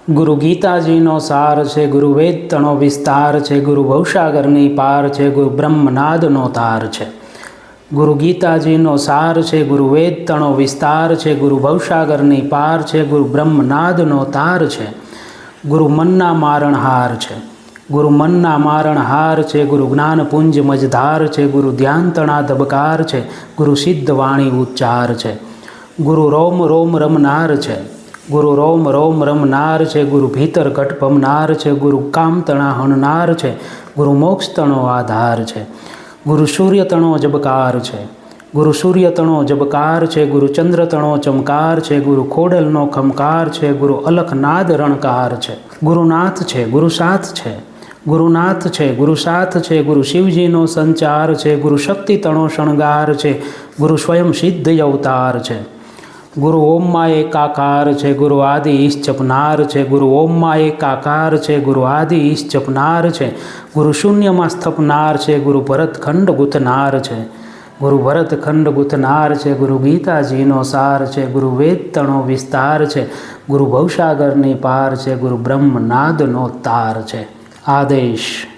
ગુરુ ગીતાજીનો સાર છે, ગુરુ વેદ તણો વિસ્તાર છે, ગુરુ ભવસાગરની પાર છે, ગુરુ બ્રહ્મનાદનો તાર છે. ગુરુ ગીતાજીનો સાર છે, ગુરુ વેદ તણો વિસ્તાર છે, ગુરુ ભવસાગરની પાર છે, ગુરુ બ્રહ્મનાદનો તાર છે. ગુરુ મનના મારણહાર છે, ગુરુ મનના મારણહાર છે, ગુરુ જ્ઞાનપુંજ મજધાર છે, ગુરુ ધ્યાનતણા ધબકાર છે, ગુરુ સિદ્ધ વાણી ઉચ્ચાર છે. ગુરુ રોમ રોમ રમનાર છે, ગુરુ રોમ રોમ રમનાર છે, ગુરુ ભીતર ઘટ ભમનાર છે, ગુરુ કામતણા હણનાર છે, ગુરુ મોક્ષતણો આધાર છે. ગુરુ સૂર્યતણો જબકાર છે, ગુરુ સૂર્યતણો જબકાર છે, ગુરુ ચંદ્રતણો ચમકાર છે, ગુરુ ખોડલનો ખમકાર છે, ગુરુ અલખનાદ રણકાર છે. ગુરુનાથ છે, ગુરુ સાથ છે, ગુરુનાથ છે, ગુરુ સાથ છે, ગુરુ શિવજીનો સંચાર છે, ગુરુ શક્તિતણો શણગાર છે, ગુરુ સ્વયં સિદ્ધ અવતાર છે. ગુરુ ઓમમાં એકાકાર છે, ગુરુ આદિ ઈશ જપનાર છે, ગુરુ ઓમમાં એકાકાર છે, ગુરુ આદિ ઈશ જપનાર છે, ગુરુ શૂન્યમાં સ્થપનાર છે, ગુરુ ભરતખંડ ગુથનાર છે, ગુરુ ભરતખંડ ગુથનાર છે, ગુરુ ગીતાજીનો સાર છે, ગુરુ વેદ તણો વિસ્તાર છે, ગુરુ ભવસાગરની પાર છે, ગુરુ બ્રહ્મનાદનો તાર છે. આદેશ.